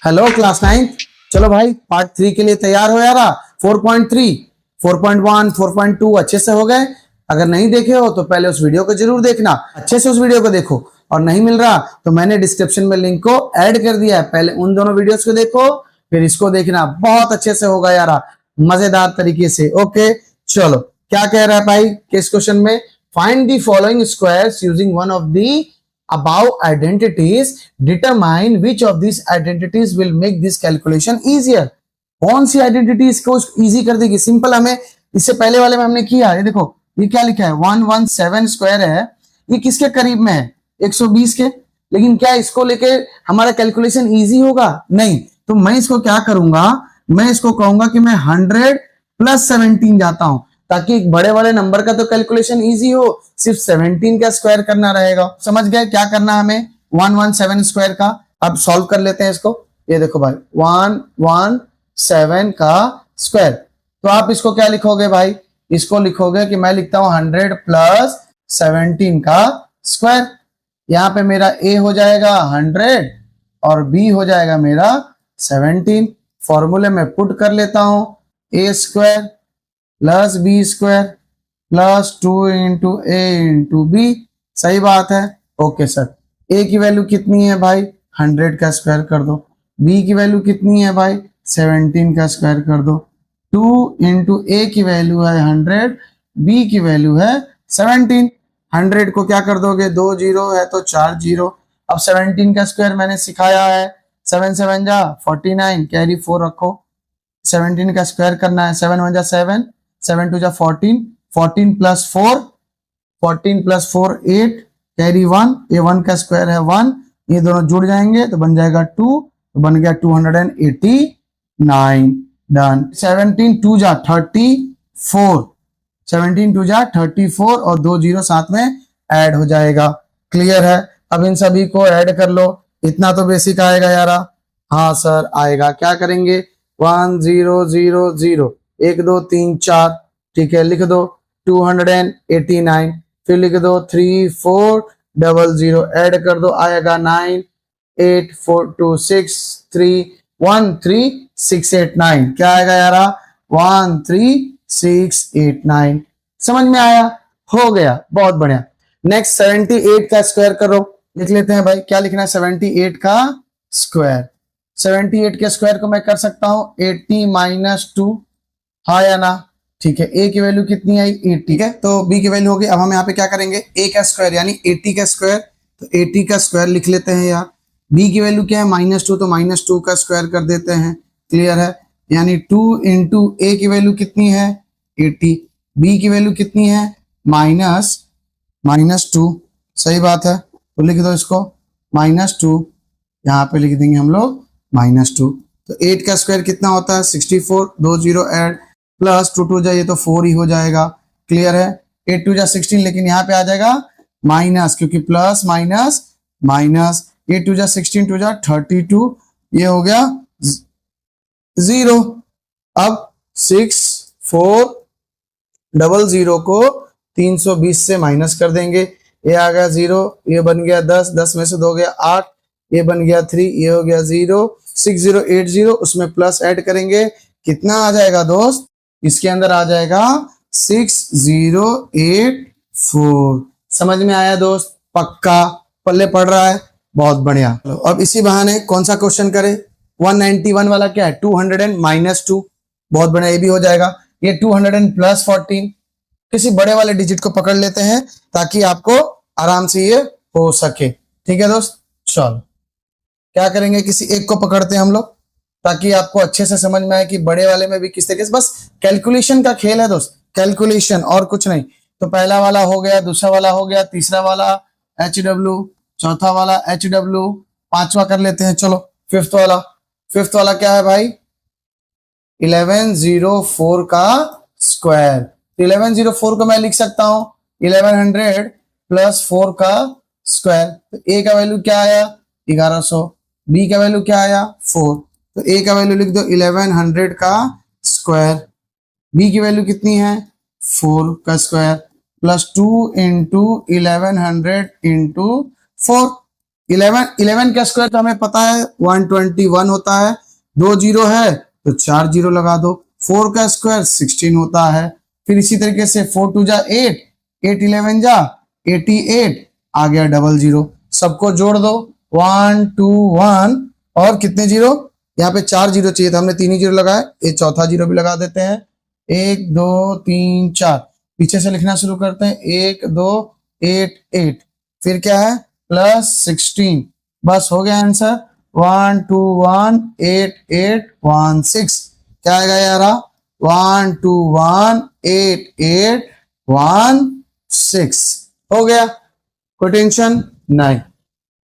Hello class 9। चलो भाई part 3 के लिए तैयार हो यार। 4.3, 4.1, 4.2 अच्छे से हो गए। अगर नहीं देखे हो तो पहले उस वीडियो को जरूर देखना, अच्छे से उस वीडियो को देखो। और नहीं मिल रहा तो मैंने डिस्क्रिप्शन में लिंक को ऐड कर दिया है, पहले उन दोनों वीडियोस को देखो फिर इसको देखना, बहुत अच्छे से होगा यार, मजेदार तरीके से। ओके चलो, क्या कह रहा है भाई किस क्वेश्चन में? Find the following squares using one of the above identities, determine which of these identities will make this calculation easier। कौन सी आइडेंटिटी इसको इजी कर देगी? सिंपल, हमें इससे पहले वाले में हमने किया, ये देखो ये क्या लिखा है 117 स्क्वायर है, ये किसके करीब में है? 120 के। लेकिन क्या इसको लेके हमारा कैलकुलेशन इजी होगा? नहीं। तो मैं इसको क्या करूंगा, मैं इसको कहूंगा कि मैं 100 प्लस 17 जाता हूं, ताकि एक बड़े वाले नंबर का तो कैलकुलेशन इजी हो, सिर्फ 17 का स्क्वायर करना रहेगा। समझ गए क्या करना है हमें 117 स्क्वायर का? अब सॉल्व कर लेते हैं इसको। ये देखो भाई 117 का स्क्वायर, तो आप इसको क्या लिखोगे भाई? इसको लिखोगे कि मैं लिखता हूं 100 प्लस 17 का स्क्वायर। यहां पे मेरा a हो जाएगा 100 और b हो जाएगा मेरा 17। फॉर्मूले में पुट कर लेता हूं, a square plus B square plus 2 into A into B. सही बात है। ओके सर, ए की वैल्यू कितनी है भाई? 100 का स्क्वायर कर दो। बी की वैल्यू कितनी है भाई? 17 का स्क्वायर कर दो। 2 इंटू ए की वैल्यू है 100, बी की वैल्यू है 17। 100 को क्या कर दोगे? 2 जीरो है तो 4 जीरो। अब 17 का स्क्वायर मैंने सिखाया है, 7 7 जा 49, कैरी 4 रखो। 17 का स्क्वायर करना है, 7 1 जा 7, 7 2 जा 14, 14 प्लस 4, 14 प्लस 4 8, कैरी 1, ये 1 का स्क्वायर है 1, ये दोनों जुड़ जाएंगे तो बन जाएगा 2, तो बन गया 289। डन। 17 2 जा 34, 17 2 जा 34 और 2 जीरो साथ में ऐड हो जाएगा। क्लियर है? अब इन सभी को ऐड कर लो। इतना तो बेसिक आएगा यार। हाँ सर आएगा। क्या करेंगे? 1 0 0 0, 1 2 3 4, ठीक है लिख दो 289, फिर लिख दो 3 4 0 0, ऐड कर दो आएगा 9 8 4 2 6 3 1 3 6 8 9। क्या आएगा यार? 1 3 6 8 9। समझ में आया? हो गया, बहुत बढ़िया। नेक्स्ट 78 का स्क्वायर करो, लिख लेते हैं भाई। क्या लिखना है? 78 का स्क्वायर। 78 के स्क्वायर को मैं कर सकता हूं 80 माइनस 2, हाँ या ना? ठीक है। ए की वैल्यू कितनी आई? 80। ठीक है, तो बी की वैल्यू होगी। अब हम यहाँ पे क्या करेंगे? ए का स्क्वायर यानी 80 का स्क्वायर, तो 80 का स्क्वायर लिख लेते हैं यार। बी की वैल्यू क्या है? -2, तो -2 का स्क्वायर कर देते हैं। क्लियर है? यानी 2 इंटू ए की वैल्यू कितनी है? 80, बी की वैल्यू कितनी है? -2। सही बात है, तो लिख दो इसको -2, यहाँ पे लिख देंगे हम लोग -2। तो 8 का स्क्वायर कितना होता है? 64, 2 जीरो ऐड, प्लस 2 2 जा ये तो 4 ही हो जाएगा। क्लियर है? 8 2 जा 16, लेकिन यहाँ पे आ जाएगा माइनस, क्योंकि प्लस माइनस माइनस। 8 2 जा 16, 2 जा 32, ये हो गया 0। अब 6 4 0 0 को 320 से माइनस कर देंगे, ये आ गया 0, ये बन गया 10, 10 में से 2 गया 8, ये बन गया 3, ये हो गया 0। 6080, उसमें प्लस ऐड करेंगे, कितना आ जाएगा दोस्त? इसके अंदर आ जाएगा 6084। समझ में आया दोस्त? पक्का पल्ले पड़ रहा है? बहुत बढ़िया। अब इसी बहाने कौन सा क्वेश्चन करें? 191 वाला क्या है? 200 एंड -2। बहुत बढ़िया, ये भी हो जाएगा। ये 200 एंड प्लस 14। किसी बड़े वाले डिजिट को पकड़ लेते हैं ताकि आपको आराम से ये हो सके। ठीक है दोस्त, चलो क्या करेंगे? किसी एक को पकड़ते हैं हम लोग, ताकि आपको अच्छे से समझ में आए कि बड़े वाले में भी किस तरीके से। बस कैलकुलेशन का खेल है दोस्त, कैलकुलेशन और कुछ नहीं। तो पहला वाला हो गया, दूसरा वाला हो गया, तीसरा वाला HW, चौथा वाला HW, पांचवा कर लेते हैं। चलो फिफ्थ वाला। फिफ्थ वाला क्या है भाई? 1104 का स्क्वायर। 1104 को मैं लिख सकता हूं 1100 प्लस 4 का स्क्वायर। तो ए का वैल्यू क्या आया? 1100। बी का वैल्यू क्या आया? 4। तो ए का वैल्यू लिख दो 1100 का स्क्वायर। बी की वैल्यू कितनी है? 4 का स्क्वायर प्लस 2 इंटू 1100 इंटू 4। 11 का स्क्वायर तो हमें पता है 121 होता है, 2 जीरो है तो 4 जीरो लगा दो। 4 का स्क्वायर 16 होता है। फिर इसी तरीके से 4 टू जा 8, 8 11 जा 88, आ गया डबल जीरो। सबको जोड़ दो 1 2 1 और कितने जीरो, यहाँ पे 4 जीरो चाहिए था, हमने 3 ही जीरो लगाए, ये चौथा जीरो भी लगा देते हैं। 1 2 3 4, पीछे से लिखना शुरू करते हैं, 1 2 8 8, फिर क्या है +16, बस हो गया आंसर। 1 2 1 8 8 1 6, क्या आएगा यार 1 2 1 8 8 1 6, हो गया, कोई टेंशन नहीं।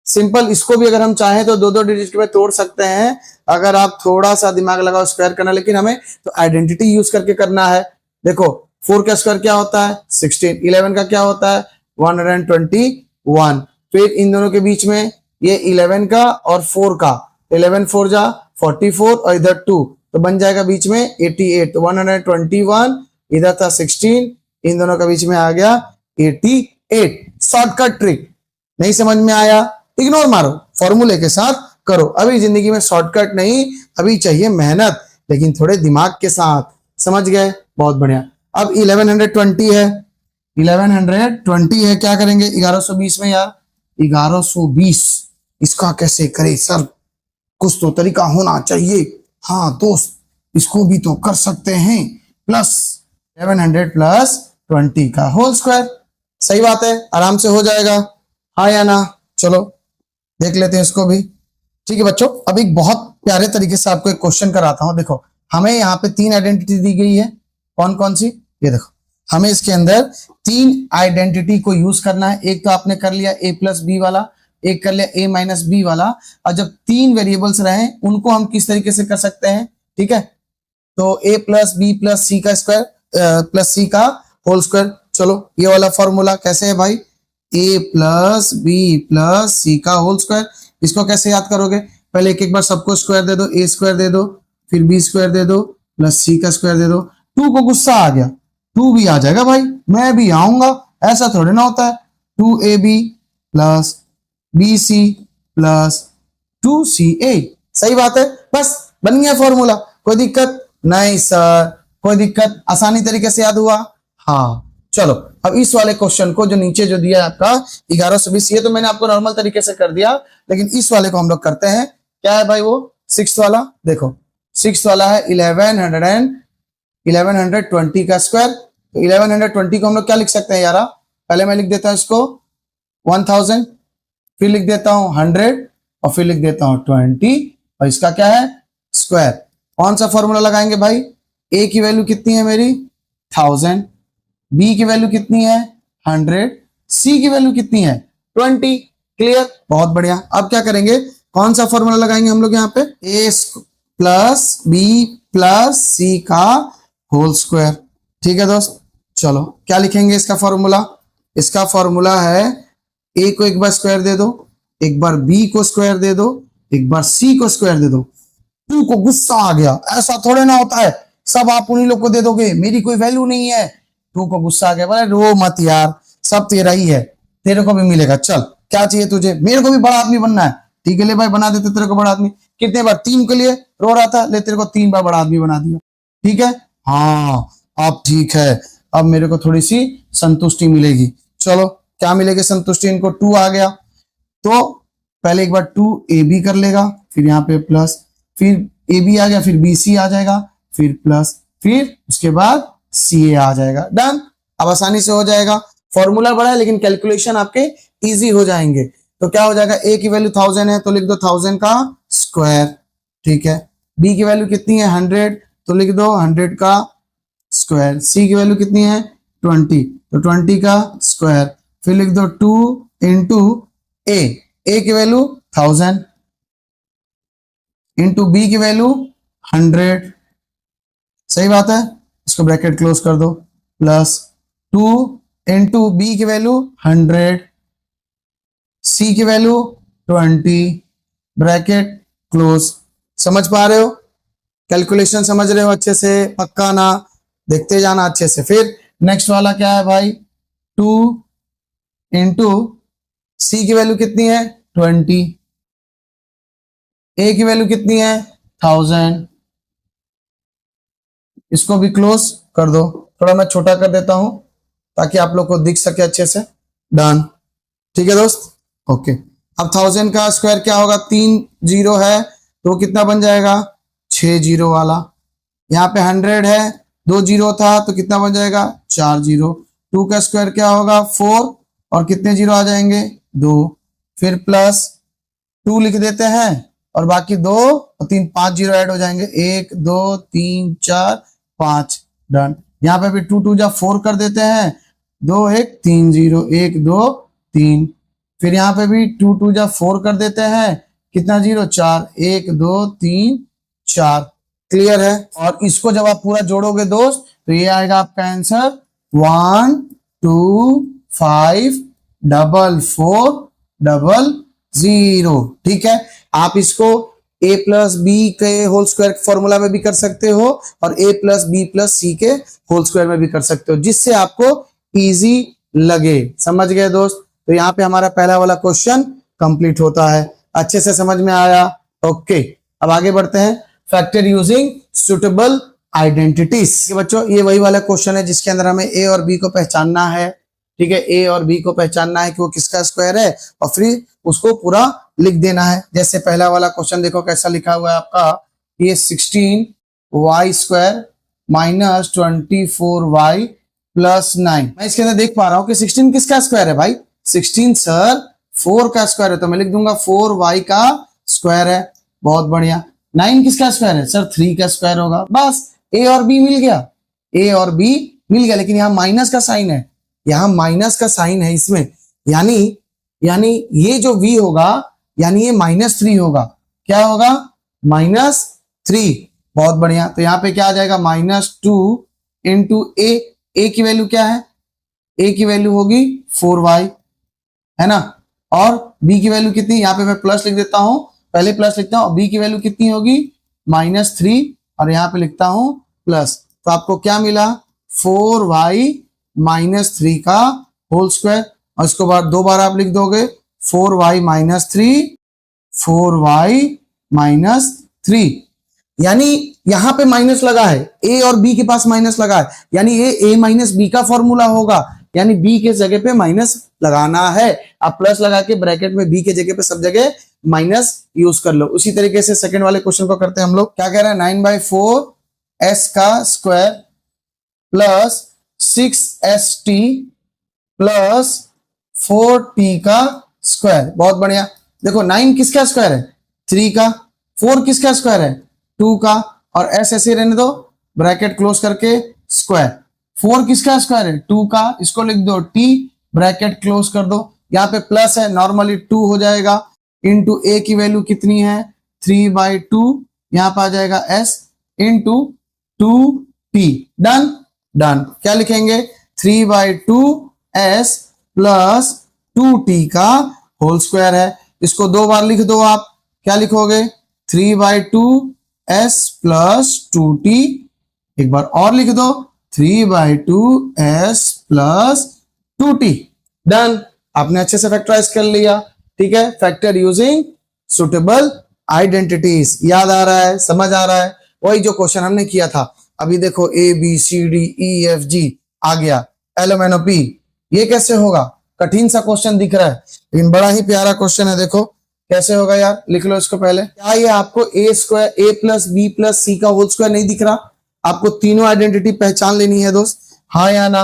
सिंपल, इसको भी अगर हम चाहें तो दो दो डिजिट में तोड़ सकते हैं, अगर आप थोड़ा सा दिमाग लगाओ स्क्वायर करना, लेकिन हमें तो आइडेंटिटी यूज करके करना है। देखो 4 का स्क्वायर क्या होता है 16, 11 का क्या होता है 121, फिर इन दोनों के बीच में ये 11 का और 4 का, 11 4 जा 44 और इधर 2, तो बन जाएगा बीच में 88, तो 121 इधर था 16, इन दोनों का बीच में आ गया 88। शॉर्टकट ट्रिक, नहीं समझ में आया इग्नोर मारो, फॉर्मूले के साथ करो। अभी जिंदगी में शॉर्टकट नहीं, अभी चाहिए मेहनत, लेकिन थोड़े दिमाग के साथ। समझ गए, बहुत बढ़िया। अब 1120 है, 1120 है, क्या करेंगे 1120 में यार, 1120 इसका कैसे करे सर, कुछ तो तरीका होना चाहिए। हाँ दोस्त, इसको भी तो कर सकते हैं, प्लस 1100 प्लस 20 का होल स्क्वायर। सही बात है, आराम से हो जाएगा, हाँ या ना। चलो देख लेते हैं इसको भी। ठीक है बच्चों, अब एक बहुत प्यारे तरीके से आपको एक क्वेश्चन कराता हूं। देखो हमें यहाँ पे 3 आइडेंटिटी दी गई है, कौन कौन सी, ये देखो हमें इसके अंदर 3 आइडेंटिटी को यूज करना है। एक तो आपने कर लिया a प्लस बी वाला, एक कर लिया a माइनस बी वाला, और जब 3 वेरिएबल्स रहे उनको हम किस तरीके से कर सकते हैं, ठीक है। तो a plus B plus C का स्क्वायर प्लस सी का होल स्क्वायर। चलो ये वाला फॉर्मूला कैसे है भाई, a plus B plus C का होल स्क्वायर, इसको कैसे याद करोगे, पहले एक एक बार सबको स्क्वायर दे दो, a स्क्वायर दे दो, फिर b स्क्वायर दे दो, प्लस सी का स्क्वायर दे दो। 2 को गुस्सा आ गया, 2 भी आ जाएगा भाई, मैं भी आऊंगा, ऐसा थोड़ी ना होता है। 2ab plus bc plus 2ca, सही बात है, बस बन गया फॉर्मूला। कोई दिक्कत नहीं सर, कोई दिक्कत, आसानी तरीके से याद हुआ। हाँ चलो, अब इस वाले क्वेश्चन को जो नीचे जो दिया है आपका 1120, ये तो मैंने आपको नॉर्मल तरीके से कर दिया, लेकिन इस वाले को हम लोग करते हैं। क्या है भाई वो 6 वाला, देखो 6 वाला है 1120 का स्क्वायर। तो 1120 को हम लोग क्या लिख सकते हैं यार, पहले मैं लिख देता हूं इसको 1000, फिर लिख देता हूं 100 और फिर लिख देता हूं 20, और इसका क्या है स्क्वायर। कौन सा फॉर्मूला लगाएंगे भाई, a की वैल्यू कितनी है मेरी 1000, b की वैल्यू कितनी है 100, c की वैल्यू कितनी है 20। क्लियर, बहुत बढ़िया। अब क्या करेंगे, कौन सा फॉर्मूला लगाएंगे हम लोग यहाँ पे, a plus B plus C का होल स्क्वायर। ठीक है दोस्त, चलो क्या लिखेंगे इसका फॉर्मूला, इसका फॉर्मूला है a को एक बार स्क्वायर दे दो, एक बार b को स्क्वायर दे दो, एक बार c को स्क्वायर दे दो। 2 को गुस्सा आ गया, ऐसा थोड़े ना होता है, सब आप उन्हीं लोग को दे दोगे, मेरी कोई वैल्यू नहीं है। 2 को गुस्सा आ गया, बोले रो मत यार, सब तेरा ही है, तेरे को भी मिलेगा, चल क्या चाहिए तुझे, मेरे को भी बड़ा आदमी बनना है, ठीक है ले भाई बना देते तेरे को बड़ा आदमी। कितने बार, 3 के लिए रो रहा था, ले तेरे को 3 बार बड़ा आदमी बना दिया, ठीक है। हाँ अब ठीक है, अब मेरे को थोड़ी सी संतुष्टि मिलेगी। चलो क्या मिलेगी संतुष्टि, इनको 2 आ गया, तो पहले एक बार 2ab कर लेगा, फिर यहाँ पे प्लस, फिर ab आ गया, फिर bc आ जाएगा, फिर प्लस, फिर उसके बाद ca आ जाएगा, डन। अब आसानी से हो जाएगा, फॉर्मूला बड़ा है लेकिन कैलकुलेशन आपके इजी हो जाएंगे। तो क्या हो जाएगा, a की वैल्यू 1000 है तो लिख दो 1000 का स्क्वायर, ठीक है। b की वैल्यू कितनी है 100, तो लिख दो 100 का स्क्वायर। c की वैल्यू कितनी है 20, तो 20 का स्क्वायर, फिर लिख दो 2 इंटू a की वैल्यू 1000 इंटू b की वैल्यू 100, सही बात है, इसको ब्रैकेट क्लोज कर दो, प्लस 2 इंटू b की वैल्यू 100, c की वैल्यू 20, ब्रैकेट क्लोज। समझ पा रहे हो, कैलकुलेशन समझ रहे हो अच्छे से, पक्का ना, देखते जाना अच्छे से। फिर नेक्स्ट वाला क्या है भाई, 2 इंटू सी की वैल्यू कितनी है 20, ए की वैल्यू कितनी है 1000, इसको भी क्लोज कर दो, थोड़ा मैं छोटा कर देता हूं ताकि आप लोग को दिख सके अच्छे से। डन, ठीक है दोस्त, ओके। अब 1000 का स्क्वायर क्या होगा, 3 जीरो है तो कितना बन जाएगा 6 जीरो वाला। यहाँ पे 100 है, 2 जीरो था तो कितना बन जाएगा 4 जीरो। 2 का स्क्वायर क्या होगा 4 और कितने जीरो आ जाएंगे 2, फिर प्लस 2 लिख देते हैं और बाकी 2 और 3 5 जीरो ऐड हो जाएंगे, 1 2 3 4 5। डन। यहाँ पे भी 2 2 जा 4 कर देते हैं, 2 1 3 जीरो, 1 2 3। फिर यहाँ पे भी 2 2 जा 4 कर देते हैं, कितना जीरो 4, 1 2 3 4। क्लियर है। और इसको जब आप पूरा जोड़ोगे दोस्त तो ये आएगा आपका आंसर 1 2 5 4 4 0। ठीक है, आप इसको a प्लस बी के होल स्क्वायर फॉर्मूला में भी कर सकते हो और a प्लस बी प्लस सी के होल स्क्वायर में भी कर सकते हो, जिससे आपको इजी लगे। समझ गए दोस्त। तो यहाँ पे हमारा पहला वाला क्वेश्चन कंप्लीट होता है। अच्छे से समझ में आया। ओके, अब आगे बढ़ते हैं। Factor using suitable identities. बच्चों ये वही वाला क्वेश्चन है जिसके अंदर हमें ए और बी को पहचानना है। ठीक है, ए और बी को पहचानना है कि वो किसका स्क्वायर है और फिर उसको पूरा लिख देना है। जैसे पहला वाला क्वेश्चन देखो कैसा लिखा हुआ है आपका, ये 16y square minus 24y plus 9। मैं इसके अंदर देख पा रहा हूं कि 16 किसका स्क्वायर है भाई, 16 सर 4 का स्क्वायर है, तो मैं लिख दूंगा 4y का स्क्वायर है। बहुत बढ़िया। 9 किसका स्क्वायर है सर, 3 का स्क्वायर होगा। बस ए और बी मिल गया, ए और बी मिल गया, लेकिन यहाँ माइनस का साइन है, यहाँ माइनस का साइन है इसमें, यानी ये जो v होगा यानी ये -3 होगा। क्या होगा -3। बहुत बढ़िया। तो यहाँ पे क्या आ जाएगा -2 इंटू ए की वैल्यू क्या है, ए की वैल्यू होगी 4y है ना, और b की वैल्यू कितनी, यहाँ पे मैं प्लस लिख देता हूं, पहले प्लस लिखता हूं, b की वैल्यू कितनी होगी -3 और यहाँ पे लिखता हूं प्लस। तो आपको क्या मिला 4y -3 का होल स्क्वायर, और इसको बाद 2 बार आप लिख दोगे 4y -3 यानी यहां पे माइनस लगा है, ए और बी के पास माइनस लगा है, यानी ये a माइनस बी का फॉर्मूला होगा, यानी b के जगह पे माइनस लगाना है। आप प्लस लगा के ब्रैकेट में b के जगह पे सब जगह माइनस यूज कर लो। उसी तरीके से सेकंड वाले क्वेश्चन को करते हैं हम लोग। क्या कह रहे हैं 9/4 s का square plus 6st plus 4t का स्क्वायर। बहुत बढ़िया। देखो 9 किसका स्क्वायर है 3 का, 4 किसका स्क्वायर है 2 का, और s ऐसे रहने दो ब्रैकेट क्लोज करके स्क्वायर। 4 किसका स्क्वायर है 2 का, इसको लिख दो t ब्रैकेट क्लोज कर दो, यहाँ पे प्लस है नॉर्मली 2 हो जाएगा, इंटू a की वैल्यू कितनी है 3/2, यहाँ पे आ जाएगा s इंटू 2t। डन। क्या लिखेंगे 3/2s प्लस 2t का होल स्क्वायर है। इसको 2 बार लिख दो आप, क्या लिखोगे 3/2s प्लस 2t, एक बार और लिख दो 3/2s प्लस 2t। डन। आपने अच्छे से फैक्टराइज कर लिया। ठीक है, फैक्टर यूजिंग सुटेबल आइडेंटिटीज। याद आ रहा है, समझ आ रहा है, वही जो क्वेश्चन हमने किया था। अभी देखो ABCDEFG आ गया, LMNOP, ये कैसे होगा, कठिन सा क्वेश्चन दिख रहा है लेकिन बड़ा ही प्यारा क्वेश्चन है। देखो कैसे होगा यार, लिख लो इसको पहले। क्या ये आपको a plus B plus C का होल स्क्वायर नहीं दिख रहा, आपको तीनों आइडेंटिटी पहचान लेनी है दोस्त, हाँ या ना।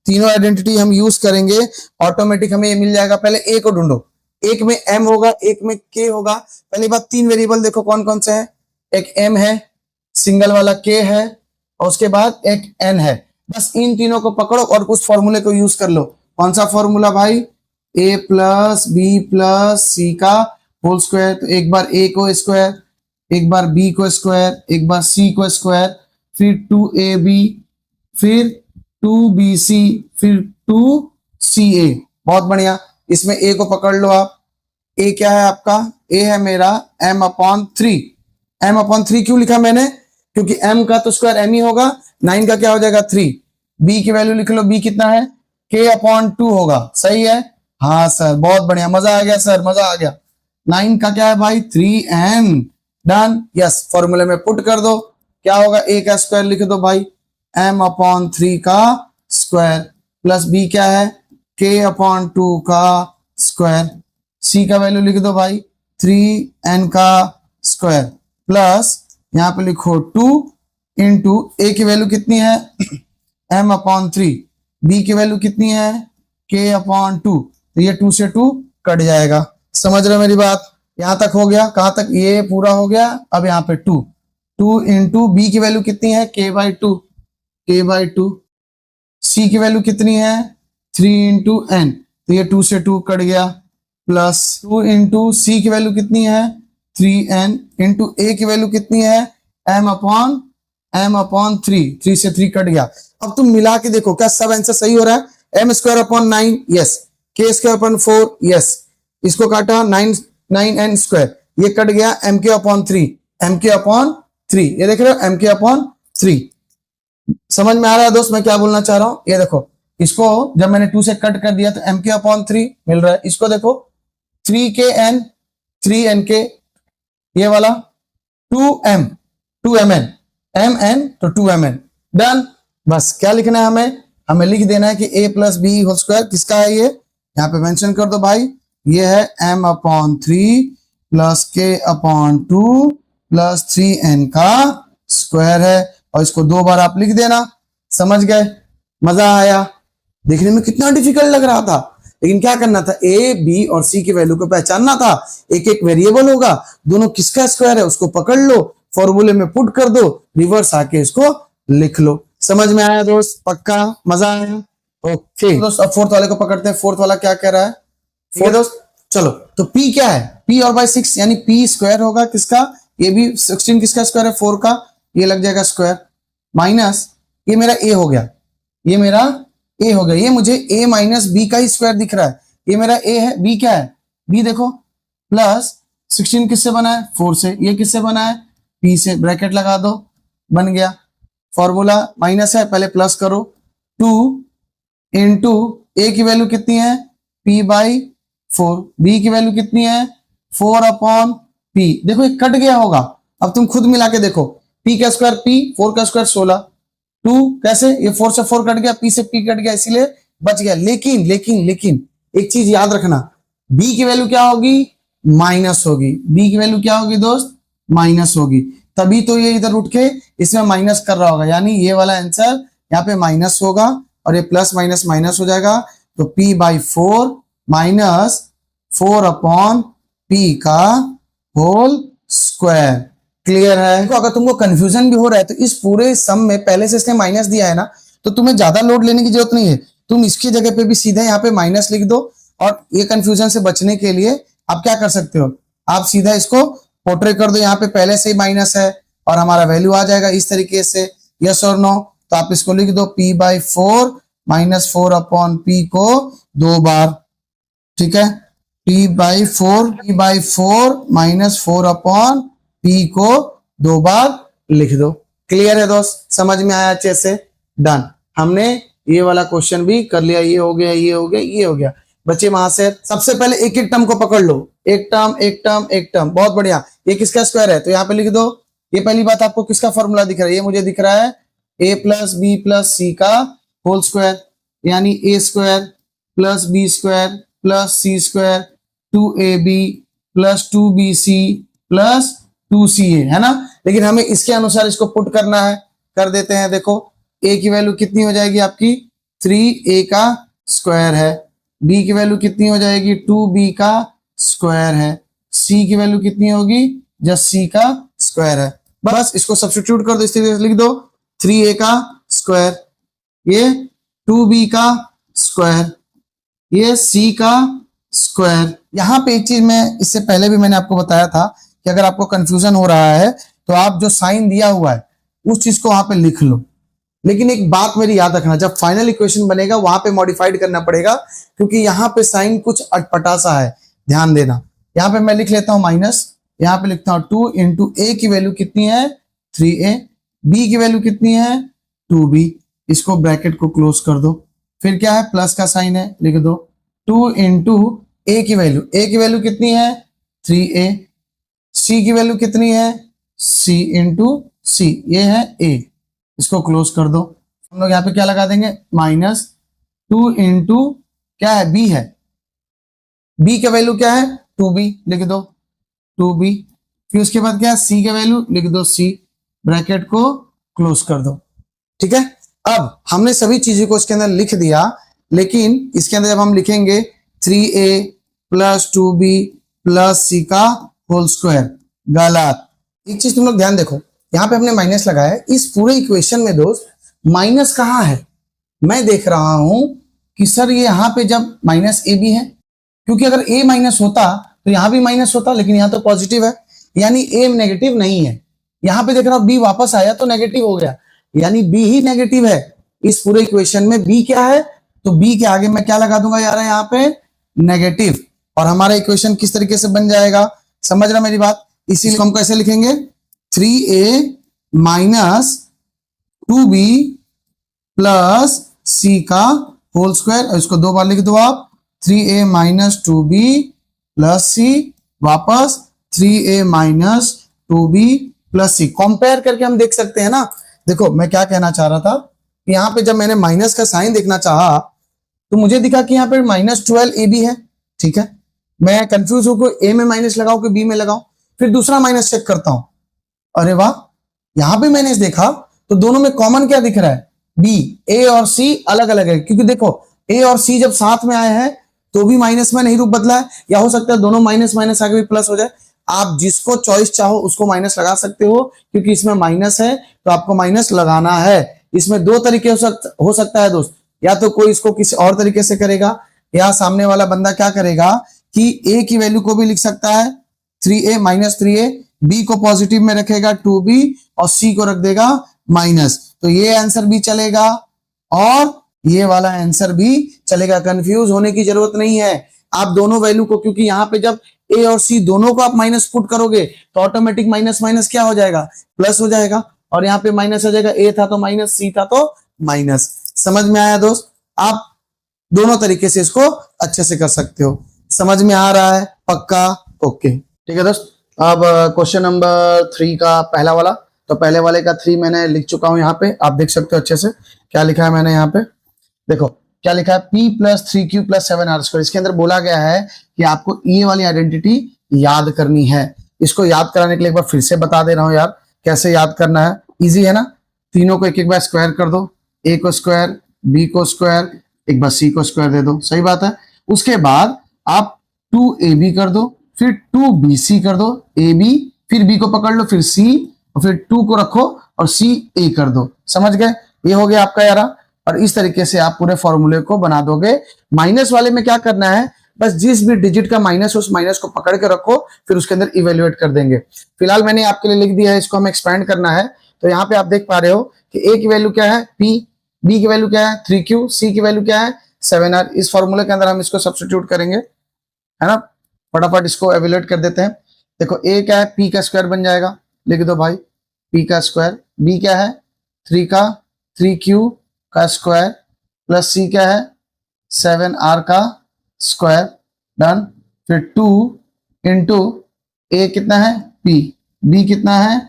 तीनों आइडेंटिटी हम यूज करेंगे, ऑटोमेटिक हमें ये मिल जाएगा। पहले a को ढूंढो, एक में m होगा, एक में k होगा। पहली बात 3 वेरिएबल देखो कौन कौन से हैं, एक m है, सिंगल वाला k है और उसके बाद एक n है। बस इन तीनों को पकड़ो और उस फॉर्मूले को यूज कर लो। कौन सा फॉर्मूला भाई, a plus B plus C का होल स्क्वायर। तो एक बार a को स्क्वायर, एक बार b को स्क्वायर, एक बार c को स्क्वायर, फिर 2ab, फिर 2bc, फिर 2ca। बहुत बढ़िया। इसमें a को पकड़ लो आप, a क्या है आपका, a है मेरा m/3। m/3 क्यों लिखा मैंने, क्योंकि m का तो स्क्वायर m ही होगा, 9 का क्या हो जाएगा 3। b की वैल्यू लिख लो, b कितना है k/2 होगा। सही है, हाँ सर बहुत बढ़िया, मजा आ गया सर, मजा आ गया। 9 का क्या है भाई 3n, डन। यस, फॉर्मूले में पुट कर दो, क्या होगा a का स्क्वायर लिख दो भाई, m/3 का स्क्वायर प्लस b क्या है k/2 का स्क्वायर, c का वैल्यू लिख दो भाई 3n का स्क्वायर प्लस यहाँ पे लिखो 2 इंटू a की वैल्यू कितनी है m/3, b की वैल्यू कितनी है k/2, तो ये 2 से 2 कट जाएगा। समझ रहे हो मेरी बात? यहां तक हो गया, कहां तक, ये पूरा हो गया। अब यहाँ पे 2 इंटू बी की वैल्यू कितनी है k/2, सी की वैल्यू कितनी है 3 इंटू एन, तो ये 2 से 2 कट गया, प्लस 2 इंटू सी की वैल्यू कितनी है 3n इंटू ए की वैल्यू कितनी है m/3, 3 से 3 कट गया। अब तुम मिला के देखो क्या सब आंसर सही हो रहा है, m²/9 यस, k²/4 यस, इसको काटा 9n², ये कट गया mk/3, ये देख रहे हो mk/3। समझ में आ रहा है दोस्त मैं क्या बोलना चाह रहा हूं? ये देखो, इसको जब मैंने 2 से कट कर दिया तो mk/3 मिल रहा है, इसको देखो 3n ये वाला 2mn, mn तो 2mn, डन। बस क्या लिखना है हमें लिख देना है कि a+b² किसका है, ये यहाँ पे मेंशन कर दो भाई, ये है m/3 plus k/2 plus 3n का स्क्वायर है, और इसको 2 बार आप लिख देना। समझ गए? मजा आया? देखने में कितना डिफिकल्ट लग रहा था, लेकिन क्या करना था, a, b और c की वैल्यू को पहचानना था। एक एक वेरिएबल होगा, दोनों किसका स्क्वायर है उसको पकड़ लो, फॉर्मूले में पुट कर दो, रिवर्स आके इसको लिख लो। समझ में आया दोस्त? पक्का? मजा आया? ओके दोस्त, अब फोर्थ वाले को पकड़ते हैं। फोर्थ वाला क्या कह रहा है? ठीक है दोस्त, चलो तो p क्या है, p और बाई 6 यानी p स्क्वायर होगा किसका, ये भी 16 किसका स्क्वायर है 4 का, ये लग जाएगा स्क्वायर, माइनस ये मेरा a हो गया, ये मेरा a हो गया, ये मुझे a माइनस b का ही स्क्वायर दिख रहा है, ये मेरा a है, b क्या है, b देखो, प्लस 16 किससे बना है 4 से, ये किससे बना है p से, ब्रैकेट लगा दो, बन गया। फॉर्मूला माइनस है, पहले प्लस करो, 2 इंटू a की वैल्यू कितनी है p/4, b की वैल्यू कितनी है 4/p, देखो ये कट गया होगा, अब तुम खुद मिला के देखो, p का स्क्वायर p, 4 का स्क्वायर 16, 2 कैसे, ये 4 से 4 कट गया, p से p कट गया, इसीलिए बच गया। लेकिन एक चीज याद रखना, b की वैल्यू क्या होगी माइनस होगी, b की वैल्यू क्या होगी दोस्त माइनस होगी, तभी तो ये इधर उठ के इसमें माइनस कर रहा होगा, यानी ये वाला आंसर यहाँ पे माइनस होगा और ये प्लस माइनस माइनस हो जाएगा, तो p/4 माइनस 4/p का होल स्क्वायर। क्लियर है? तो अगर तुमको कंफ्यूजन भी हो रहा है तो इस पूरे सम में पहले से इसने माइनस दिया है ना, तो तुम्हें ज्यादा लोड लेने की जरूरत नहीं है, तुम इसकी जगह पे भी सीधा यहाँ पे माइनस लिख दो, और ये कंफ्यूजन से बचने के लिए आप क्या कर सकते हो, आप सीधा इसको पोर्ट्रे कर दो, यहाँ पे पहले से ही माइनस है और हमारा वैल्यू आ जाएगा इस तरीके से, यस और नो, तो आप इसको लिख दो p/4 माइनस 4/p को 2 बार, ठीक है, p/4 माइनस 4/p को 2 बार लिख दो। क्लियर है दोस्त? समझ में आया अच्छे से? डन। हमने ये वाला क्वेश्चन भी कर लिया, ये हो गया, ये हो गया, ये हो गया। बच्चे वहां से सबसे पहले एक एक टर्म को पकड़ लो, एक टर्म, बहुत बढ़िया। ये किसका स्क्वायर है, तो यहाँ पे लिख दो, ये पहली बात आपको किसका फॉर्मूला दिख रहा है, ये मुझे दिख रहा है a+b+c का होल स्क्वायर, यानी a² plus b² plus c² 2ab plus 2bc plus 2ca, है ना। लेकिन हमें इसके अनुसार इसको पुट करना है, कर देते हैं। देखो a की वैल्यू कितनी हो जाएगी आपकी 3a का स्क्वायर है, b की वैल्यू कितनी हो जाएगी 2b का स्क्वायर है, c की वैल्यू कितनी होगी जस्ट c का स्क्वायर है। बस इसको सब्स्टिट्यूट कर दो, इस तरीके से लिख दो 3a का स्क्वायर, ये 2b का स्क्वायर, ये c का स्क्वायर। यहाँ पे एक चीज मैं इससे पहले भी मैंने आपको बताया था कि अगर आपको कंफ्यूजन हो रहा है तो आप जो साइन दिया हुआ है उस चीज को वहां पे लिख लो, लेकिन एक बात मेरी याद रखना, जब फाइनल इक्वेशन बनेगा वहां पे मॉडिफाइड करना पड़ेगा, क्योंकि यहाँ पे साइन कुछ अटपटा सा है, ध्यान देना। यहाँ पे मैं लिख लेता हूं माइनस, यहाँ पे लिखता हूं 2 इंटू ए की वैल्यू कितनी है 3a, b की वैल्यू कितनी है 2b, इसको ब्रैकेट को क्लोज कर दो, फिर क्या है प्लस का साइन है, लिख दो 2 इंटू ए की वैल्यू कितनी है 3a, c की वैल्यू कितनी है, c इंटू सी, ये है a, इसको क्लोज कर दो। हम लोग यहाँ पे क्या लगा देंगे, -2 इंटू क्या है, b है, b का वैल्यू क्या है 2b, लिख दो 2b, फिर उसके बाद क्या है c का वैल्यू लिख दो c, ब्रैकेट को क्लोज कर दो। ठीक है, अब हमने सभी चीजों को इसके अंदर लिख दिया, लेकिन इसके अंदर जब हम लिखेंगे 3a plus 2b plus c का होल स्क्वायर, गलत। एक चीज तुम लोग ध्यान देखो, यहाँ पे हमने माइनस लगाया है, इस पूरे इक्वेशन में दोस्त माइनस कहाँ है, मैं देख रहा हूं कि सर ये यहाँ पे जब माइनस ए बी है, क्योंकि अगर a माइनस होता तो यहाँ भी माइनस होता, लेकिन यहाँ तो पॉजिटिव है, यानी a नेगेटिव नहीं है। यहाँ पे देख रहा हूं b वापस आया तो नेगेटिव हो गया, यानी b ही नेगेटिव है। इस पूरे इक्वेशन में b क्या है, तो b के आगे मैं क्या लगा दूंगा यार, यहाँ पे नेगेटिव, और हमारा इक्वेशन किस तरीके से बन जाएगा, समझ रहा मेरी बात। इसीलिए हम कैसे लिखेंगे, 3a minus 2b plus c का होल स्क्वायर, इसको 2 बार लिख दो आप, 3a माइनस 2b प्लस सी, वापस 3a माइनस 2b प्लस सी। कंपेयर करके हम देख सकते हैं ना। देखो मैं क्या कहना चाह रहा था, यहाँ पे जब मैंने माइनस का साइन देखना चाहा तो मुझे दिखा कि यहाँ पे -12ab है। ठीक है, मैं कंफ्यूज होकर a में माइनस लगाऊं कि b में लगाऊं, फिर दूसरा माइनस चेक करता हूं, अरे वाह, यहां पे मैंने देखा तो दोनों में कॉमन क्या दिख रहा है, b, a और c अलग अलग है, क्योंकि देखो a और c जब साथ में आए हैं तो भी माइनस में नहीं रूप बदला है, या हो सकता है दोनों माइनस माइनस आगे भी प्लस हो जाए। आप जिसको चॉइस चाहो उसको माइनस लगा सकते हो, क्योंकि इसमें माइनस है तो आपको माइनस लगाना है। इसमें दो तरीके हो सकता है दोस्त, या तो कोई इसको किसी और तरीके से करेगा, या सामने वाला बंदा क्या करेगा कि a की वैल्यू को भी लिख सकता है 3a माइनस 3a, b को पॉजिटिव में रखेगा 2b और c को रख देगा माइनस, तो ये आंसर भी चलेगा और ये वाला आंसर भी चलेगा। कंफ्यूज होने की जरूरत नहीं है। आप दोनों वैल्यू को, क्योंकि यहाँ पे जब a और c दोनों को आप माइनस पुट करोगे तो ऑटोमेटिक माइनस माइनस क्या हो जाएगा, प्लस हो जाएगा, और यहाँ पे माइनस हो जाएगा, a था तो माइनस, c था तो माइनस। समझ में आया दोस्त, आप दोनों तरीके से इसको अच्छे से कर सकते हो। समझ में आ रहा है पक्का, ओके ठीक है दोस्त। अब क्वेश्चन नंबर 3 का पहला वाला, तो पहले वाले का 3 मैंने लिख चुका हूं, यहाँ पे आप देख सकते हो अच्छे से क्या लिखा है मैंने। यहाँ पे देखो क्या लिखा है, p plus 3q plus 7r²। इसके अंदर बोला गया है कि आपको ये वाली आइडेंटिटी याद करनी है। इसको याद कराने के लिए एक बार फिर से बता दे रहा हूं यार, कैसे याद करना है, इजी है ना। तीनों को एक एक बार स्क्वायर कर दो, a को स्क्वायर, b को स्क्वायर, एक बार c को स्क्वायर दे दो, सही बात है। उसके बाद आप 2ab कर दो, फिर 2bc कर दो, ab फिर b को पकड़ लो, फिर c और फिर 2 को रखो और ca कर दो। समझ गए, ये हो गया आपका यारा। और इस तरीके से आप पूरे फॉर्मूले को बना दोगे। माइनस वाले में क्या करना है, बस जिस भी डिजिट का माइनस, उस माइनस को पकड़ के रखो, फिर उसके अंदर इवेल्युएट कर देंगे। फिलहाल मैंने आपके लिए लिख दिया है, इसको हमें एक्सपेंड करना है। तो यहाँ पे आप देख पा रहे हो कि a की वैल्यू क्या है p, b की वैल्यू क्या है 3q, c की वैल्यू क्या है 7r। इस फॉर्मूले के अंदर हम इसको सब्स्टिट्यूट करेंगे, है ना। फटाफट इसको एवेल्युएट कर देते हैं। देखो a क्या है, p का स्क्वायर बन जाएगा, लिख दो भाई p का स्क्वायर, b क्या है 3q का स्क्वायर, प्लस c क्या है 7r का स्क्वायर, डन। फिर 2 इंटू a कितना है p, b कितना है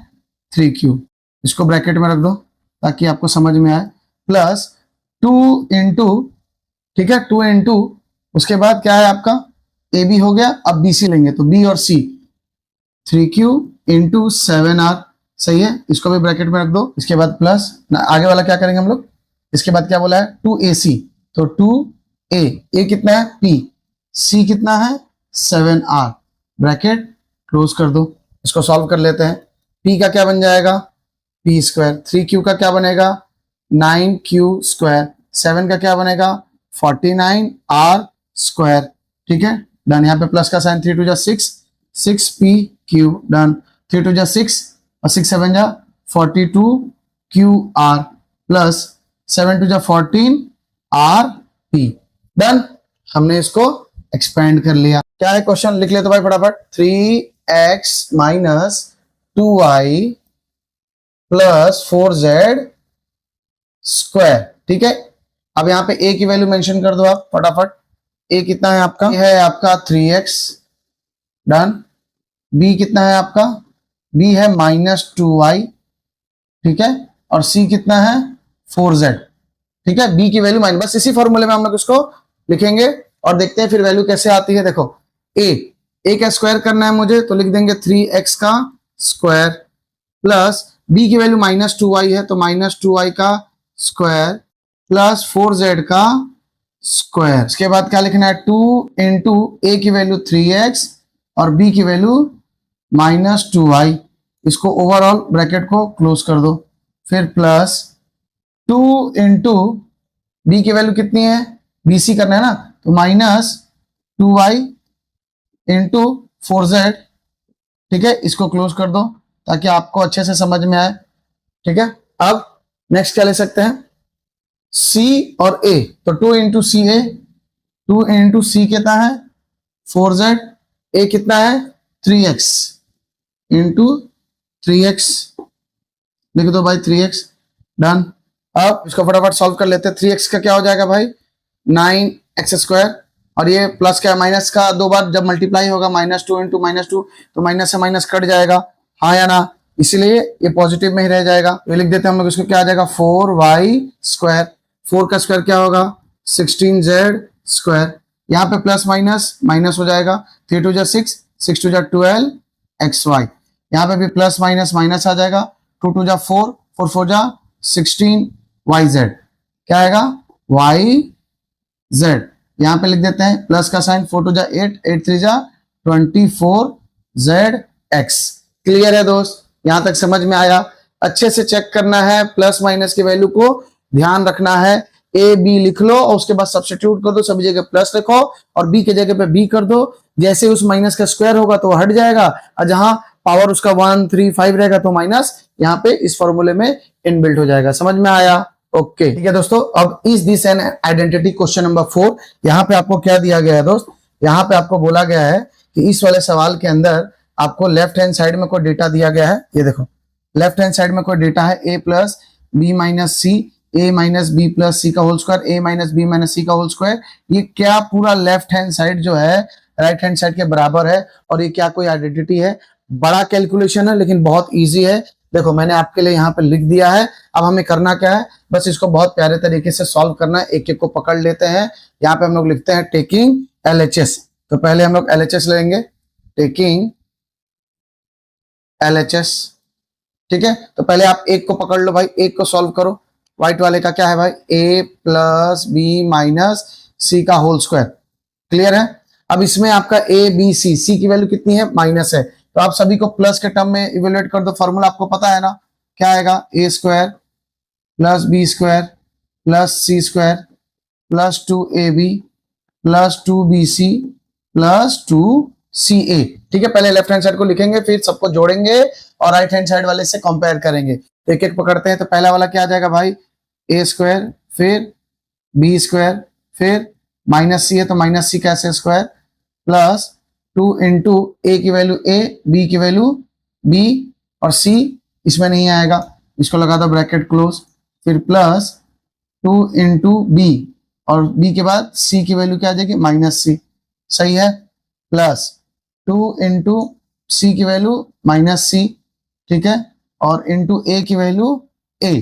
3q, इसको ब्रैकेट में रख दो ताकि आपको समझ में आए, प्लस 2 इंटू, ठीक है 2 इंटू, उसके बाद क्या है आपका a b हो गया। अब b c लेंगे तो b और c, 3q इंटू 7r, सही है, इसको भी ब्रैकेट में रख दो। इसके बाद प्लस आगे वाला क्या करेंगे हम लोग, इसके बाद क्या बोला है 2ac, तो 2a कितना है p, c कितना है 7r, ब्रैकेट क्लोज कर दो। इसको सॉल्व कर लेते हैं। p का क्या बन जाएगा p स्क्वायर, 3q का क्या बनेगा 9q स्क्वायर, 7 का क्या बनेगा 49r स्क्वायर, ठीक है डन। यहाँ पे प्लस का साइन, 3 2 जा 6, 6pq, डन। 3 2 जा 6 और 6 7 जा 42qr प्लस 7 2 जा 14rp, डन। हमने इसको एक्सपेंड कर लिया। क्या है क्वेश्चन, लिख ले तो भाई फटाफट। 3x minus 2y plus 4z square, ठीक है। अब यहाँ पे a की वैल्यू मेंशन कर दो आप फटाफट। a कितना है आपका, ये है आपका 3x, डन। बी कितना है आपका, बी है -2y, ठीक है, और सी कितना है 4z, ठीक है। बी की वैल्यू माइनस, बस इसी फॉर्मूले में हम लोग इसको लिखेंगे और देखते हैं फिर वैल्यू कैसे आती है। देखो ए का स्क्वायर करना है मुझे, तो लिख देंगे 3x का स्क्वायर प्लस बी की वैल्यू -2y है तो -2y का स्क्वायर प्लस 4z का स्क्वायर। इसके बाद क्या लिखना है, 2 इंटू ए की वैल्यू 3x और बी की वैल्यू -2y, इसको ओवरऑल ब्रैकेट को क्लोज कर दो, फिर प्लस 2 इंटू बी की वैल्यू कितनी है, BC करना है ना, तो -2y इंटू 4z, ठीक है, इसको क्लोज कर दो ताकि आपको अच्छे से समझ में आए, ठीक है। अब नेक्स्ट क्या ले सकते हैं, C और A, तो 2 इंटू सी ए, 2 इंटू सी कितना है 4z, A कितना है 3x इंटू 3x, लिख दो भाई 3x, डन। अब इसको फटाफट सॉल्व कर लेते हैं। 3x का क्या हो जाएगा भाई 9x स्क्वायर, और ये प्लस क्या माइनस का दो बार जब मल्टीप्लाई होगा -2 इंटू -2 तो माइनस से माइनस कट जाएगा, हाँ या ना, इसलिए ये पॉजिटिव में ही रह जाएगा। तो लिख देते हैं हम लोग, इसको क्या आ जाएगा 4y स्क्वायर, 4 का स्क्वायर क्या होगा 16z स्क्वायर, यहाँ पे प्लस माइनस माइनस हो जाएगा, 3 2 जा 6, 6 2 जा 12 xy, यहाँ पे भी प्लस माइनस माइनस आ जाएगा, 2 2 जा 4, 4 4 जा 16 yz, क्या आएगा yz, यहाँ पे लिख देते हैं प्लस का साइन, 4 2 जा 8, 8 3 जा 24 zx। क्लियर है दोस्त, यहां तक समझ में आया। अच्छे से चेक करना है, प्लस माइनस की वैल्यू को ध्यान रखना है, ए बी लिख लो और उसके बाद सब्स्टिट्यूट कर दो, सभी जगह प्लस लिखो और बी के जगह पे बी कर दो, जैसे उस माइनस का स्क्वायर होगा तो हट जाएगा, और जहां पावर उसका 1 3 5 रहेगा तो माइनस यहाँ पे इस फॉर्मूले में इनबिल्ट हो जाएगा। समझ में आया, ओके ठीक है दोस्तों। अब is this an identity, question number 4। यहाँ पे आपको क्या दिया गया है दोस्त, यहाँ पे आपको बोला गया है कि इस वाले सवाल के अंदर आपको लेफ्ट हैंड साइड में कोई डेटा दिया गया है, ये देखो लेफ्ट हैंड साइड में कोई डेटा है a plus B minus C, a minus B plus C का whole square, a minus B minus C का होल स्क्वायर, ये क्या पूरा लेफ्ट हैंड साइड जो है राइट हैंड साइड के बराबर है, और ये क्या कोई आइडेंटिटी है। बड़ा कैलकुलेशन है लेकिन बहुत ईजी है, देखो मैंने आपके लिए यहाँ पे लिख दिया है। अब हमें करना क्या है, बस इसको बहुत प्यारे तरीके से सॉल्व करना है, एक एक को पकड़ लेते हैं। यहाँ पे हम लोग लिखते हैं टेकिंग LHS, तो पहले हम लोग LHS लेंगे, टेकिंग LHS, ठीक है। तो पहले आप एक को पकड़ लो भाई, एक को सॉल्व करो। व्हाइट वाले का क्या है भाई, a plus B minus C का होल स्क्वायर, क्लियर है। अब इसमें आपका a b c, c की वैल्यू कितनी है माइनस है, तो आप सभी को प्लस के टर्म में इवेल्युएट कर दो, फॉर्मूला आपको पता है ना, क्या आएगा a square plus B square plus C square plus 2ab plus 2bc plus 2ca, ठीक है। पहले लेफ्ट हैंड साइड को लिखेंगे, फिर सबको जोड़ेंगे और राइट हैंड साइड वाले से कंपेयर करेंगे। एक एक पकड़ते हैं, तो पहला वाला क्या आ जाएगा भाई a स्क्वायर, फिर b स्क्वायर, फिर माइनस सी है तो माइनस सी कैसे स्क्वायर, प्लस 2 इंटू ए की वैल्यू a, b की वैल्यू b और c इसमें नहीं आएगा, इसको लगा दो ब्रैकेट क्लोज, फिर प्लस 2 इंटू b और b के बाद c की वैल्यू क्या आ जाएगी माइनस सी, सही है, प्लस 2 इंटू सी की वैल्यू माइनस सी, ठीक है, और इंटू ए की वैल्यू a,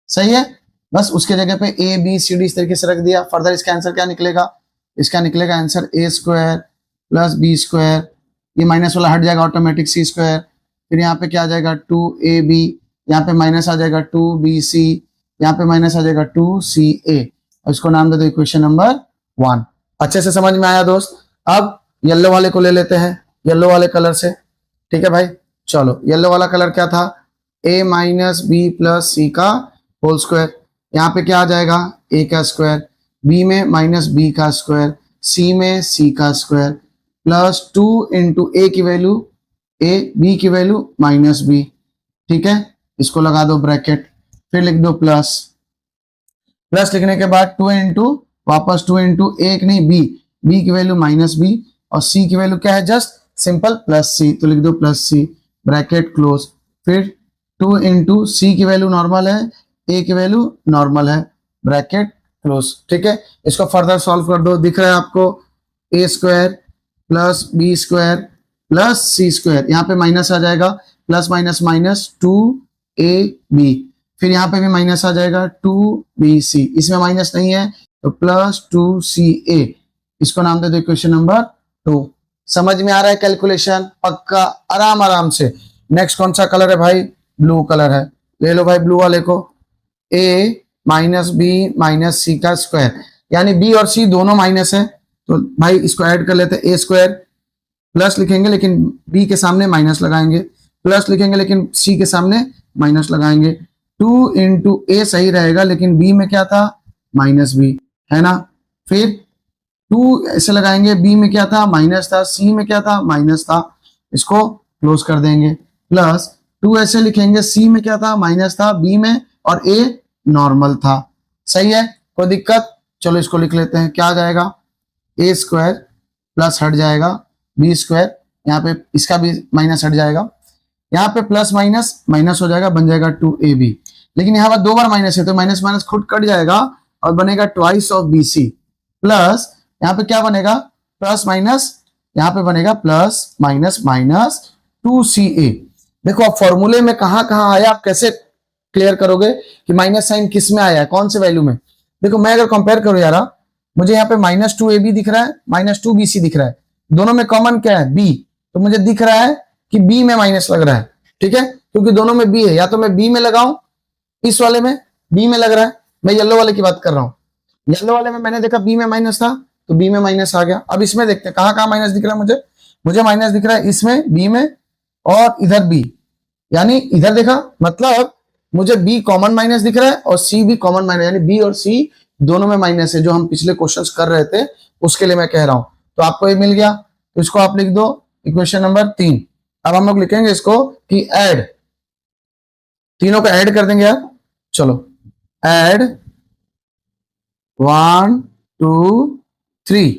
सही है। बस उसके जगह पे a b c d इस तरीके से रख दिया। फर्दर इसका आंसर क्या निकलेगा, इसका निकलेगा answer a square plus B square, ये माइनस वाला हट जाएगा ऑटोमेटिक, सी स्क्वायर, फिर यहाँ पे क्या आ जाएगा 2ab, यहाँ पे माइनस आ जाएगा 2bc, यहाँ पे माइनस आ जाएगा 2ca, और इसको नाम दे दो इक्वेशन नंबर 1। अच्छे से समझ में आया दोस्त। अब येलो वाले को ले लेते हैं, येलो वाले कलर से, ठीक है भाई। चलो येलो वाला कलर क्या था, a minus B plus C का होल स्क्वायर, यहाँ पे क्या आ जाएगा a का स्क्वायर, b में माइनस बी का स्क्वायर, c में c का स्क्वायर, प्लस 2 इंटू ए की वैल्यू a, b की वैल्यू माइनस b, ठीक है, इसको लगा दो ब्रैकेट, फिर लिख दो प्लस, प्लस लिखने के बाद 2 इंटू वापस 2 इंटू एक नहीं b की वैल्यू माइनस b और c की वैल्यू क्या है जस्ट सिंपल प्लस c, तो लिख दो प्लस c ब्रैकेट क्लोज, फिर 2 इंटू सी की वैल्यू नॉर्मल है, ए की वैल्यू नॉर्मल है, ब्रैकेट क्लोज, ठीक है। इसको फर्दर सॉल्व कर दो, दिख रहा है आपको a square plus B square plus C square, यहाँ पे माइनस आ जाएगा, प्लस माइनस माइनस 2ab, फिर यहाँ पे भी माइनस आ जाएगा 2bc, इसमें माइनस नहीं है तो प्लस 2ca, इसको नाम दे दो इक्वेशन नंबर 2। समझ में आ रहा है कैलकुलेशन? पक्का, आराम आराम से। नेक्स्ट कौन सा कलर है भाई? ब्लू कलर है, ले लो भाई ब्लू वाले को। a minus B minus C का स्क्वायर, यानी बी और सी दोनों माइनस है, तो भाई इसको ऐड कर लेते हैं। ए स्क्वायर प्लस लिखेंगे लेकिन बी के सामने माइनस लगाएंगे, प्लस लिखेंगे लेकिन सी के सामने माइनस लगाएंगे। 2 इंटू ए सही रहेगा, लेकिन बी में क्या था? माइनस बी, है ना। फिर 2 ऐसे लगाएंगे, बी में क्या था? माइनस था, सी में क्या था? माइनस था, इसको क्लोज कर देंगे। प्लस 2 ऐसे लिखेंगे, सी में क्या था? माइनस था, बी में, और ए नॉर्मल था। सही है, कोई दिक्कत? चलो इसको लिख लेते हैं, क्या आ जाएगा? ए स्क्वायर प्लस हट जाएगा बी स्क्वायर, यहाँ पे इसका भी माइनस हट जाएगा, यहाँ पे प्लस माइनस माइनस हो जाएगा, बन जाएगा 2ab, लेकिन यहाँ पर 2 बार माइनस है तो माइनस माइनस खुद कट जाएगा और बनेगा ट्वाइस ऑफ bc, प्लस यहाँ पे क्या बनेगा? प्लस माइनस, यहाँ पे बनेगा प्लस माइनस माइनस 2ca। देखो अब फॉर्मूले में कहाँ कहाँ आया, आप कैसे क्लियर करोगे कि माइनस साइन किस में आया है, कौन से वैल्यू में? देखो मैं अगर कंपेयर करूं यार, मुझे यहाँ पे माइनस 2ab दिख रहा है, माइनस 2bc दिख रहा है, दोनों में कॉमन क्या है? b, तो मुझे दिख रहा है कि b में माइनस लग रहा है, ठीक है, क्योंकि दोनों में b है। या तो मैं b में लगाऊं, इस वाले में b में लग रहा है, मैं येलो वाले की बात कर रहा हूं, येलो वाले में मैंने देखा b में माइनस था तो b में माइनस आ गया। अब इसमें देखते हैं कहाँ कहाँ माइनस दिख रहा है मुझे। मुझे माइनस दिख रहा है इसमें, b में, और इधर b, यानी इधर देखा, मतलब मुझे b कॉमन माइनस दिख रहा है और c भी कॉमन माइनस, यानी b और c दोनों में माइनस है, जो हम पिछले क्वेश्चंस कर रहे थे उसके लिए मैं कह रहा हूं। तो आपको ये मिल गया, तो इसको आप लिख दो इक्वेशन नंबर 3। अब हम लोग लिखेंगे इसको कि ऐड, तीनों को ऐड कर देंगे यार। चलो ऐड 1 2 3,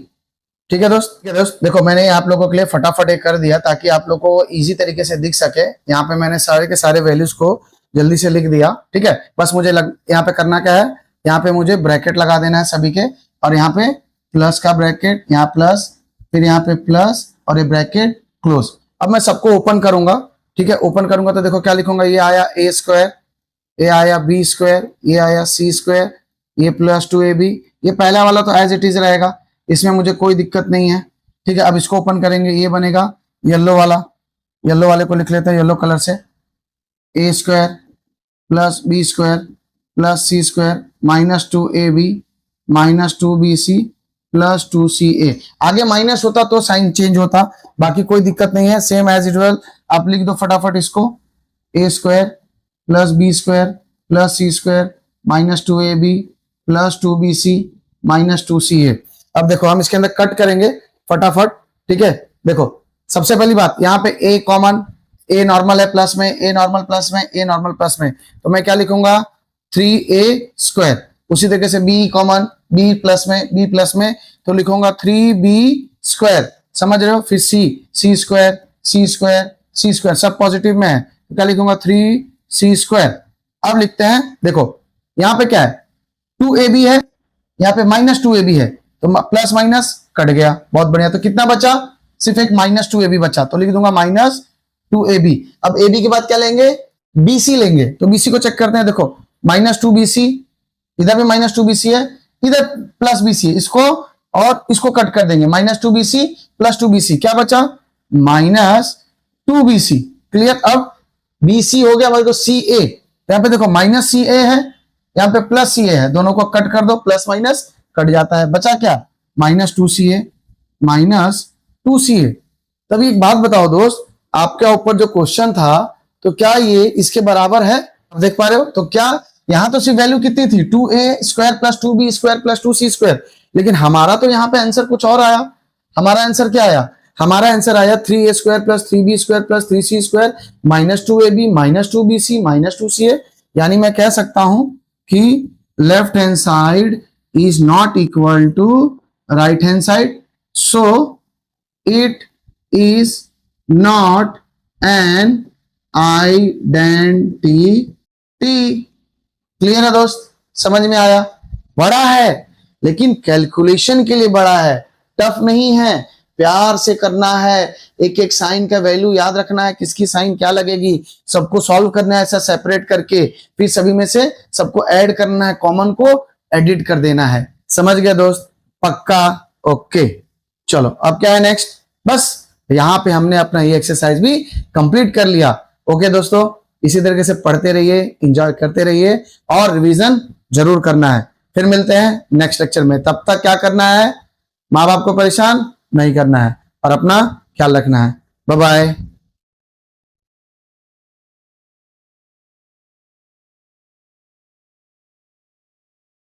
ठीक है दोस्त। ठीक है दोस्त, देखो मैंने आप लोगों के लिए फटाफट एक कर दिया ताकि आप लोगों को इजी तरीके से दिख सके। यहाँ पे मैंने सारे के सारे वैल्यूज को जल्दी से लिख दिया, ठीक है। बस मुझे यहाँ पे करना क्या है, यहाँ पे मुझे ब्रैकेट लगा देना है सभी के, और यहाँ पे प्लस का ब्रैकेट, यहाँ प्लस, फिर यहाँ पे प्लस, और ये ब्रैकेट क्लोज। अब मैं सबको ओपन करूंगा, ठीक है। ओपन करूंगा तो देखो क्या लिखूंगा, ये आया ए स्क्वायर, ये आया बी स्क्वायर, ये आया सी स्क्वायर, ये प्लस 2ab। ये पहला वाला तो एज इट इज रहेगा, इसमें मुझे कोई दिक्कत नहीं है, ठीक है। अब इसको ओपन करेंगे, ये बनेगा येलो वाला, येलो वाले को लिख लेते हैं येलो कलर से, A square plus B square plus C square minus 2ab minus 2bc plus 2ca। आगे माइनस होता तो साइन चेंज होता, बाकी कोई दिक्कत नहीं है, सेम एज यूजुअल। आप लिख दो फटाफट इसको, A square plus B square plus C square minus 2ab plus 2bc minus 2ca। अब देखो हम इसके अंदर कट करेंगे फटाफट, ठीक है। देखो सबसे पहली बात, यहाँ पे a कॉमन, a नॉर्मल है प्लस में, a नॉर्मल प्लस में, a नॉर्मल प्लस में, तो मैं क्या लिखूंगा 3a स्क्वायर। उसी तरीके से b कॉमन, b प्लस में, b प्लस में, तो लिखूंगा 3b स्क्वायर, समझ रहे हो। फिर c square, c square, c square, सब पॉजिटिव में है, तो क्या लिखूंगा 3c स्क्वायर। अब लिखते हैं, देखो यहाँ पे क्या है 2ab है, यहाँ पे माइनस 2ab है, तो प्लस माइनस कट गया, बहुत बढ़िया। तो कितना बचा, सिर्फ एक माइनस 2ab बचा, तो लिख दूंगा माइनस 2ab। अब ab के बाद क्या लेंगे, bc लेंगे, तो bc को चेक करते हैं। देखो माइनस 2bc, इधर भी माइनस 2bc है, इधर प्लस bc है, इसको और इसको कट कर देंगे, माइनस 2bc प्लस 2bc, क्या बचा माइनस 2bc। क्लियर। अब bc हो गया, तो ca, यहाँ पे देखो माइनस ca है, यहाँ पे प्लस ca है, दोनों को कट कर दो, प्लस माइनस कट जाता है, बचा क्या माइनस 2ca माइनस 2ca। तभी एक बात बताओ दोस्त, आपके ऊपर जो क्वेश्चन था तो क्या ये इसके बराबर है, देख पा रहे हो। तो क्या यहां तो सिर्फ वैल्यू कितनी थी 2a square plus 2b square plus 2c square, लेकिन हमारा तो यहाँ पे आंसर कुछ और आया। हमारा आंसर क्या आया, हमारा आंसर आया 3a square plus 3b square plus 3c square minus 2ab minus 2bc minus 2ca। यानी मैं कह सकता हूं कि left hand side is not equal to right hand side, so it is not an identity। Clear है दोस्त, समझ में आया। बड़ा है लेकिन कैलकुलेशन के लिए बड़ा है, टफ नहीं है। प्यार से करना है, एक एक साइन का वैल्यू याद रखना है, किसकी साइन क्या लगेगी, सबको सॉल्व करना है ऐसा सेपरेट करके, फिर सभी में से सबको ऐड करना है, कॉमन को एडिट कर देना है। समझ गए दोस्त? पक्का? ओके, चलो अब क्या है नेक्स्ट, बस यहां पे हमने अपना ये एक्सरसाइज भी कंप्लीट कर लिया। ओके दोस्तों, इसी तरीके से पढ़ते रहिए, एंजॉय करते रहिए और रिवीजन जरूर करना है। फिर मिलते हैं नेक्स्ट लेक्चर में, तब तक क्या करना है, माँ बाप को परेशान नहीं करना है और अपना ख्याल रखना है। Bye bye.